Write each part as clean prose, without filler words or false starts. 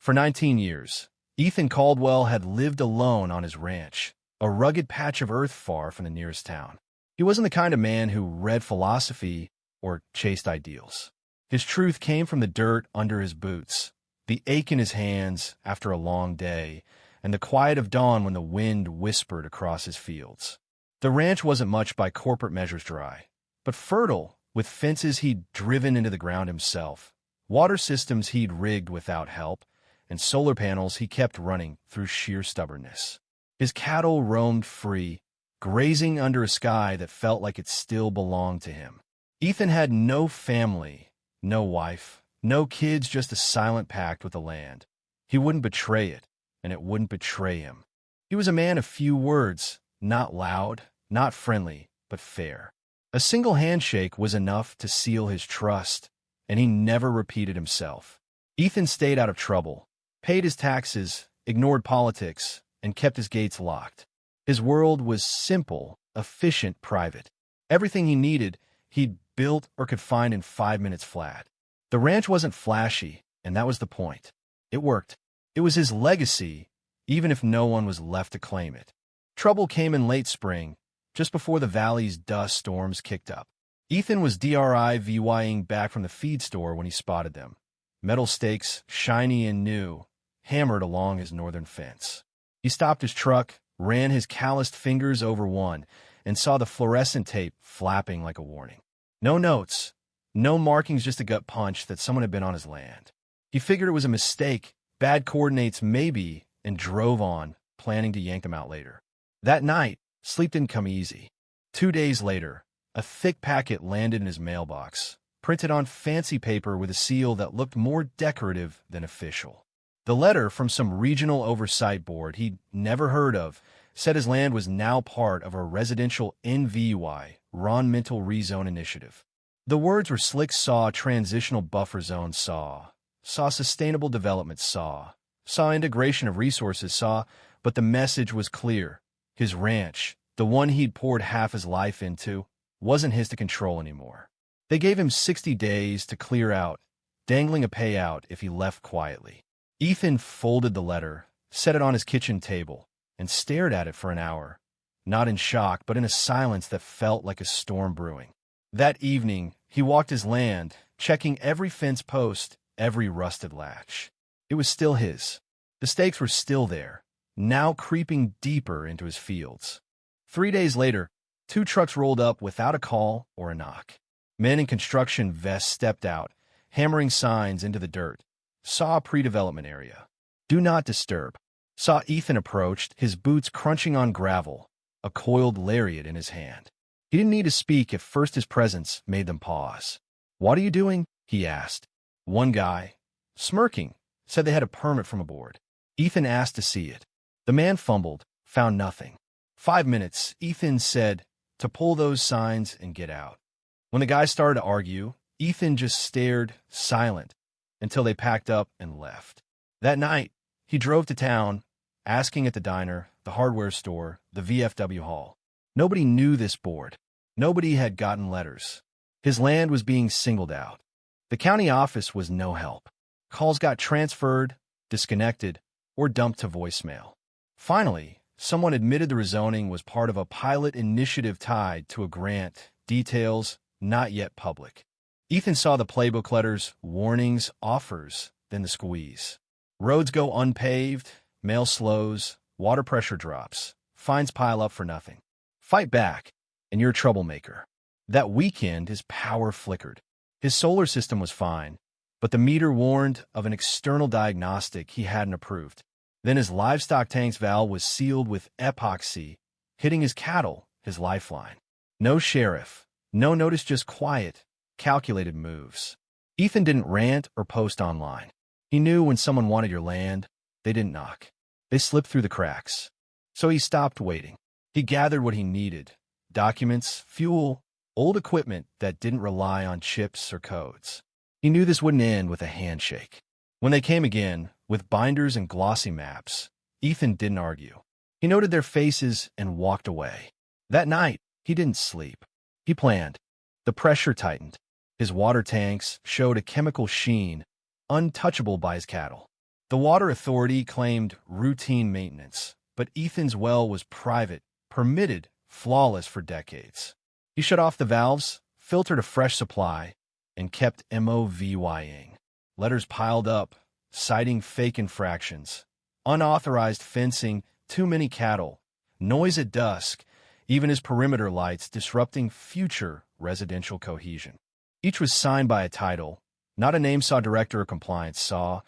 For 19 years, Ethan Caldwell had lived alone on his ranch, a rugged patch of earth far from the nearest town. He wasn't the kind of man who read philosophy or chased ideals. His truth came from the dirt under his boots, the ache in his hands after a long day, and the quiet of dawn when the wind whispered across his fields. The ranch wasn't much by corporate measures dry, but fertile, with fences he'd driven into the ground himself, water systems he'd rigged without help, and solar panels he kept running through sheer stubbornness. His cattle roamed free, grazing under a sky that felt like it still belonged to him. Ethan had no family, no wife, no kids, just a silent pact with the land. He wouldn't betray it, and it wouldn't betray him. He was a man of few words, not loud, not friendly, but fair. A single handshake was enough to seal his trust, and he never repeated himself. Ethan stayed out of trouble, paid his taxes, ignored politics, and kept his gates locked. His world was simple, efficient, private. Everything he needed, he'd built or could find in 5 minutes flat. The ranch wasn't flashy, and that was the point. It worked. It was his legacy, even if no one was left to claim it. Trouble came in late spring, just before the valley's dust storms kicked up. Ethan was driving back from the feed store when he spotted them. Metal stakes, shiny and new, hammered along his northern fence. He stopped his truck, ran his calloused fingers over one, and saw the fluorescent tape flapping like a warning. No notes, no markings, just a gut punch that someone had been on his land. He figured it was a mistake, bad coordinates maybe, and drove on, planning to yank them out later. That night, sleep didn't come easy. 2 days later, a thick packet landed in his mailbox, printed on fancy paper with a seal that looked more decorative than official. The letter, from some regional oversight board he'd never heard of, said his land was now part of a residential NVUI, environmental rezone initiative. The words were slick: SAW transitional buffer zone, SAW sustainable development, SAW integration of resources, SAW, but the message was clear. His ranch, the one he'd poured half his life into, wasn't his to control anymore. They gave him 60 days to clear out, dangling a payout if he left quietly. Ethan folded the letter, set it on his kitchen table, and stared at it for an hour, not in shock, but in a silence that felt like a storm brewing. That evening, he walked his land, checking every fence post, every rusted latch. It was still his. The stakes were still there, now creeping deeper into his fields. 3 days later, 2 trucks rolled up without a call or a knock. Men in construction vests stepped out, hammering signs into the dirt. Saw pre-development area. Do not disturb. Saw Ethan approached, his boots crunching on gravel, a coiled lariat in his hand. He didn't need to speak. At first his presence made them pause. "What are you doing?" he asked. One guy, smirking, said they had a permit from a board. Ethan asked to see it. The man fumbled, found nothing. 5 minutes, Ethan said, to pull those signs and get out. When the guy started to argue, Ethan just stared, silent, until they packed up and left. That night, he drove to town, asking at the diner, the hardware store, the VFW hall. Nobody knew this board. Nobody had gotten letters. His land was being singled out. The county office was no help. Calls got transferred, disconnected, or dumped to voicemail. Finally, someone admitted the rezoning was part of a pilot initiative tied to a grant, details not yet public. Ethan saw the playbook letters, warnings, offers, then the squeeze. Roads go unpaved, mail slows, water pressure drops, fines pile up for nothing. Fight back, and you're a troublemaker. That weekend, his power flickered. His solar system was fine, but the meter warned of an external diagnostic he hadn't approved. Then his livestock tank's valve was sealed with epoxy, hitting his cattle, his lifeline. No sheriff, no notice, just quiet, calculated moves. Ethan didn't rant or post online. He knew when someone wanted your land, they didn't knock. They slipped through the cracks. So he stopped waiting. He gathered what he needed: documents, fuel, old equipment that didn't rely on chips or codes. He knew this wouldn't end with a handshake. When they came again, with binders and glossy maps, Ethan didn't argue. He noted their faces and walked away. That night, he didn't sleep. He planned. The pressure tightened. His water tanks showed a chemical sheen, untouchable by his cattle. The water authority claimed routine maintenance, but Ethan's well was private, permitted, flawless for decades. He shut off the valves, filtered a fresh supply, and kept MOVYing. Letters piled up, citing fake infractions, unauthorized fencing, too many cattle, noise at dusk, even his perimeter lights disrupting future residential cohesion. Each was signed by a title, not a name saw director or compliance saw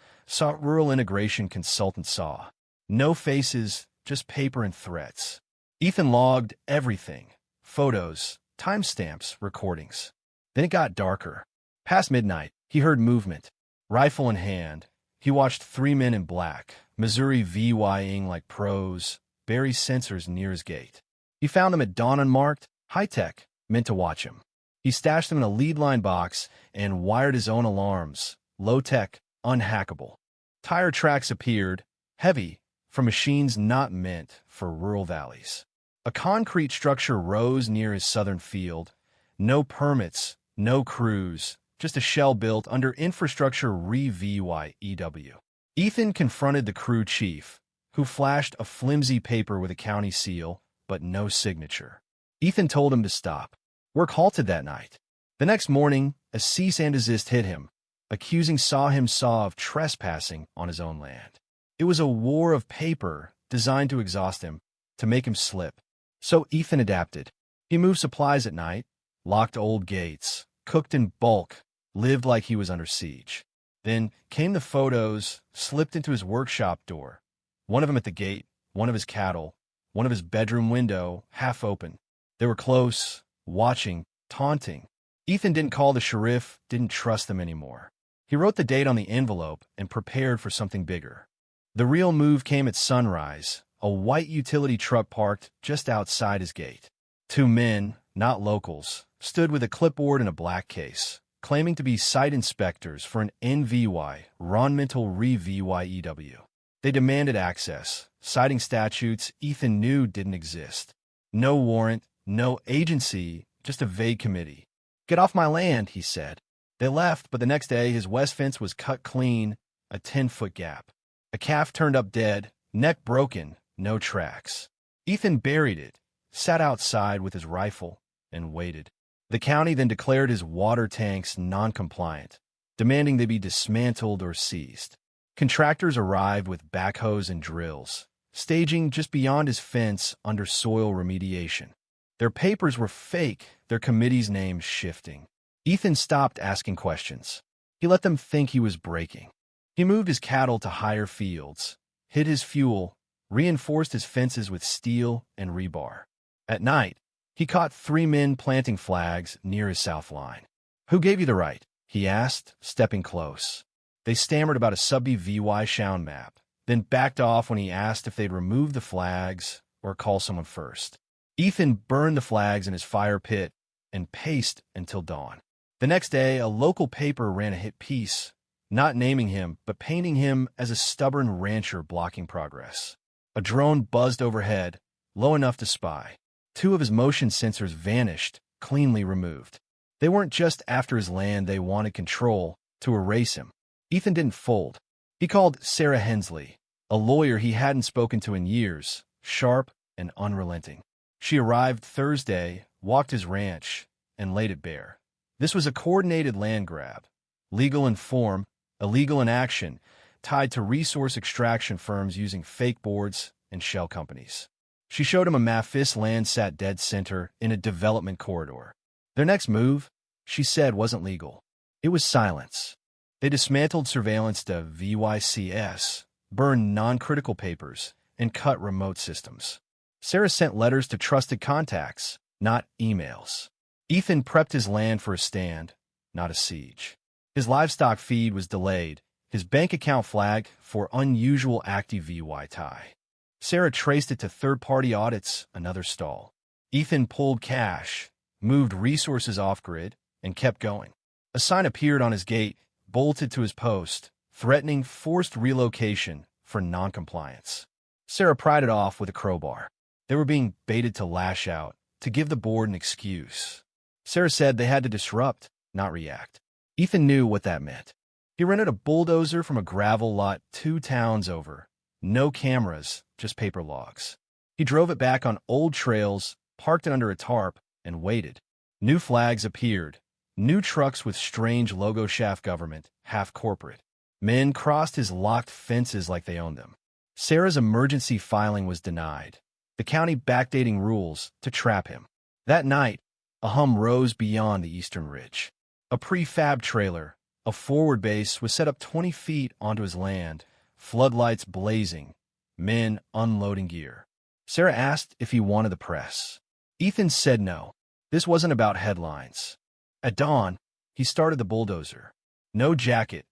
rural integration consultant saw. No faces, just paper and threats. Ethan logged everything, photos, timestamps, recordings. Then it got darker. Past midnight, he heard movement. Rifle in hand, he watched three men in black, Missouri VYing like pros, bury sensors near his gate. He found them at dawn unmarked, high-tech, meant to watch him. He stashed them in a lead line box and wired his own alarms, low-tech, unhackable. Tire tracks appeared, heavy, from machines not meant for rural valleys. A concrete structure rose near his southern field. No permits, no crews, just a shell built under infrastructure re-VYEW. Ethan confronted the crew chief, who flashed a flimsy paper with a county seal, but no signature. Ethan told him to stop. Work halted that night. The next morning, a cease and desist hit him, accusing him of trespassing on his own land. It was a war of paper designed to exhaust him, to make him slip. So Ethan adapted. He moved supplies at night, locked old gates, cooked in bulk, lived like he was under siege. Then came the photos, slipped into his workshop door. One of them at the gate, one of his cattle, one of his bedroom window, half open. They were close, watching, taunting. Ethan didn't call the sheriff, didn't trust them anymore. He wrote the date on the envelope and prepared for something bigger. The real move came at sunrise, a white utility truck parked just outside his gate. Two men, not locals, stood with a clipboard and a black case, claiming to be site inspectors for an NVY, environmental re-VYEW. They demanded access, citing statutes Ethan knew didn't exist. No warrant, no agency, just a vague committee. "Get off my land," he said. They left, but the next day his west fence was cut clean, a 10-foot gap. A calf turned up dead, neck broken, no tracks. Ethan buried it, sat outside with his rifle, and waited. The county then declared his water tanks non-compliant, demanding they be dismantled or seized. Contractors arrived with backhoes and drills, staging just beyond his fence under soil remediation. Their papers were fake, their committee's names shifting. Ethan stopped asking questions. He let them think he was breaking. He moved his cattle to higher fields, hid his fuel, reinforced his fences with steel and rebar. At night, he caught three men planting flags near his south line. "Who gave you the right?" he asked, stepping close. They stammered about a sub-VY Shound map, then backed off when he asked if they'd remove the flags or call someone first. Ethan burned the flags in his fire pit and paced until dawn. The next day, a local paper ran a hit piece, not naming him, but painting him as a stubborn rancher blocking progress. A drone buzzed overhead, low enough to spy. Two of his motion sensors vanished, cleanly removed. They weren't just after his land, they wanted control, to erase him. Ethan didn't fold. He called Sarah Hensley, a lawyer he hadn't spoken to in years, sharp and unrelenting. She arrived Thursday, walked his ranch, and laid it bare. This was a coordinated land grab, legal in form, illegal in action, tied to resource extraction firms using fake boards and shell companies. She showed him a Memphis land sat dead center in a development corridor. Their next move, she said, wasn't legal. It was silence. They dismantled surveillance to VYCS, burned non-critical papers, and cut remote systems. Sarah sent letters to trusted contacts, not emails. Ethan prepped his land for a stand, not a siege. His livestock feed was delayed, his bank account flagged for unusual active VY tie. Sarah traced it to third-party audits, another stall. Ethan pulled cash, moved resources off-grid, and kept going. A sign appeared on his gate, bolted to his post, threatening forced relocation for noncompliance. Sarah pried it off with a crowbar. They were being baited to lash out, to give the board an excuse. Sarah said they had to disrupt, not react. Ethan knew what that meant. He rented a bulldozer from a gravel lot 2 towns over. No cameras, just paper logs. He drove it back on old trails, parked it under a tarp, and waited. New flags appeared. New trucks with strange logo, half government, half corporate. Men crossed his locked fences like they owned them. Sarah's emergency filing was denied. The county backdating rules to trap him. That night, a hum rose beyond the eastern ridge. A prefab trailer, a forward base, was set up 20 feet onto his land, floodlights blazing, men unloading gear. Sarah asked if he wanted the press. Ethan said no. This wasn't about headlines. At dawn, he started the bulldozer. No jacket,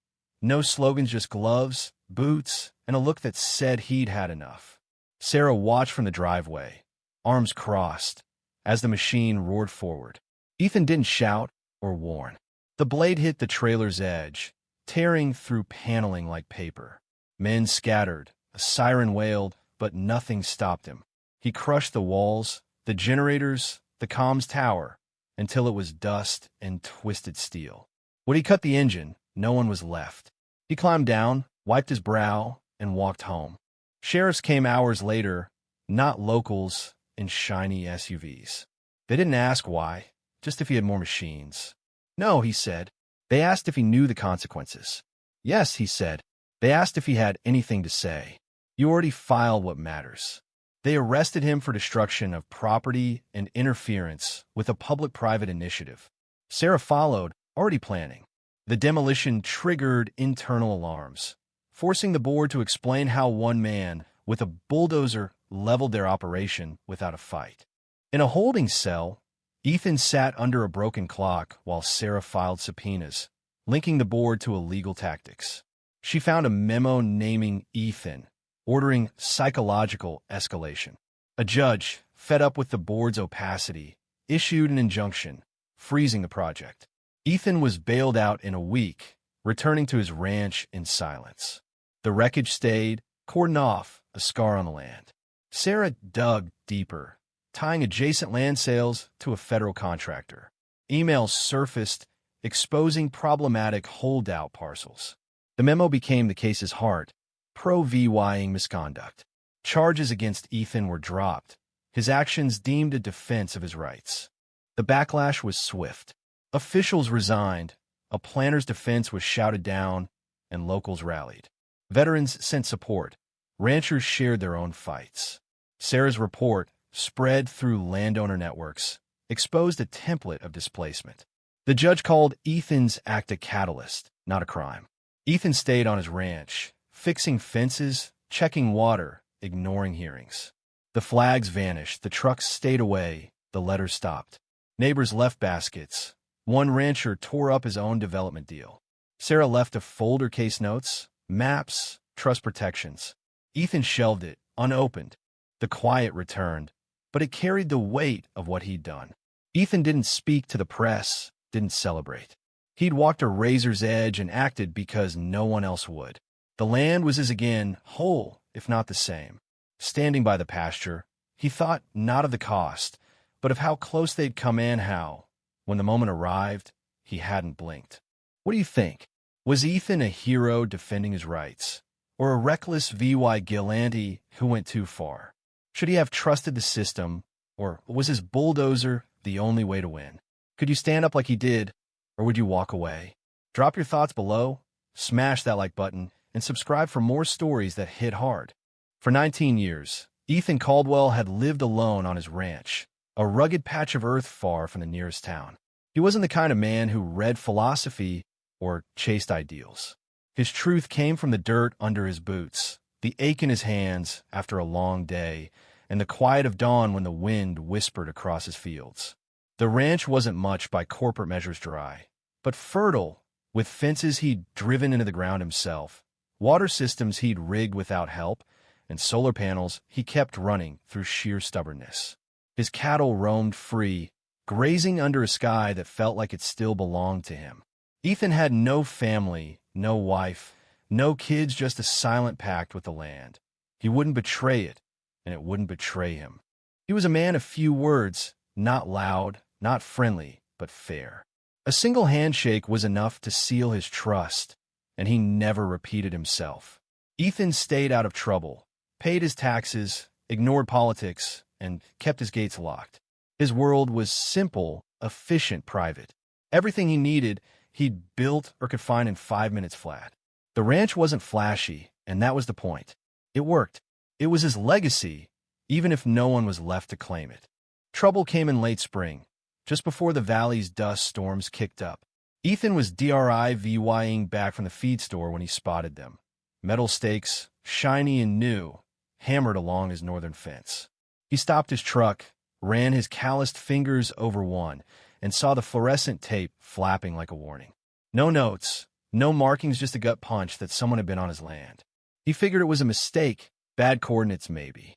no slogans, just gloves, boots, and a look that said he'd had enough. Sarah watched from the driveway, arms crossed, as the machine roared forward. Ethan didn't shout or warn. The blade hit the trailer's edge, tearing through paneling like paper. Men scattered, a siren wailed, but nothing stopped him. He crushed the walls, the generators, the comms tower, until it was dust and twisted steel. When he cut the engine, no one was left. He climbed down, wiped his brow, and walked home. Sheriffs came hours later, not locals in shiny SUVs. They didn't ask why, just if he had more machines. No, he said. They asked if he knew the consequences. Yes, he said. They asked if he had anything to say. You already filed what matters. They arrested him for destruction of property and interference with a public-private initiative. Sarah followed, already planning. The demolition triggered internal alarms, forcing the board to explain how one man with a bulldozer leveled their operation without a fight. In a holding cell, Ethan sat under a broken clock while Sarah filed subpoenas, linking the board to illegal tactics. She found a memo naming Ethan, ordering psychological escalation. A judge, fed up with the board's opacity, issued an injunction, freezing the project. Ethan was bailed out in a week, returning to his ranch in silence. The wreckage stayed, cordoned off, a scar on the land. Sarah dug deeper, tying adjacent land sales to a federal contractor. Emails surfaced, exposing problematic holdout parcels. The memo became the case's heart, pro-VYing misconduct. Charges against Ethan were dropped, his actions deemed a defense of his rights. The backlash was swift. Officials resigned, a planner's defense was shouted down, and locals rallied. Veterans sent support. Ranchers shared their own fights. Sarah's report, spread through landowner networks, exposed a template of displacement. The judge called Ethan's act a catalyst, not a crime. Ethan stayed on his ranch, fixing fences, checking water, ignoring hearings. The flags vanished, the trucks stayed away, the letters stopped. Neighbors left baskets. One rancher tore up his own development deal. Sarah left a folder, case notes, maps, trust protections. Ethan shelved it, unopened. The quiet returned, but it carried the weight of what he'd done. Ethan didn't speak to the press, didn't celebrate. He'd walked a razor's edge and acted because no one else would. The land was his again, whole, if not the same. Standing by the pasture, he thought not of the cost, but of how close they'd come and how, when the moment arrived, he hadn't blinked. What do you think? Was Ethan a hero defending his rights, or a reckless vigilante who went too far? Should he have trusted the system, or was his bulldozer the only way to win? Could you stand up like he did, or would you walk away? Drop your thoughts below, smash that like button, and subscribe for more stories that hit hard. For 19 years, Ethan Caldwell had lived alone on his ranch, a rugged patch of earth far from the nearest town. He wasn't the kind of man who read philosophy or chased ideals. His truth came from the dirt under his boots, the ache in his hands after a long day, and the quiet of dawn when the wind whispered across his fields. The ranch wasn't much by corporate measures dry, but fertile, with fences he'd driven into the ground himself, water systems he'd rigged without help, and solar panels he kept running through sheer stubbornness. His cattle roamed free, grazing under a sky that felt like it still belonged to him. Ethan had no family, no wife, no kids, just a silent pact with the land. He wouldn't betray it, and it wouldn't betray him. He was a man of few words, not loud, not friendly, but fair. A single handshake was enough to seal his trust, and he never repeated himself. Ethan stayed out of trouble, paid his taxes, ignored politics, and kept his gates locked. His world was simple, efficient, private. Everything he needed, he'd built or could find in 5 minutes flat. The ranch wasn't flashy, and that was the point. It worked. It was his legacy, even if no one was left to claim it. Trouble came in late spring, just before the valley's dust storms kicked up. Ethan was driving back from the feed store when he spotted them. Metal stakes, shiny and new, hammered along his northern fence. He stopped his truck, ran his calloused fingers over one, and saw the fluorescent tape flapping like a warning. No notes, no markings, just a gut punch that someone had been on his land. He figured it was a mistake, bad coordinates maybe.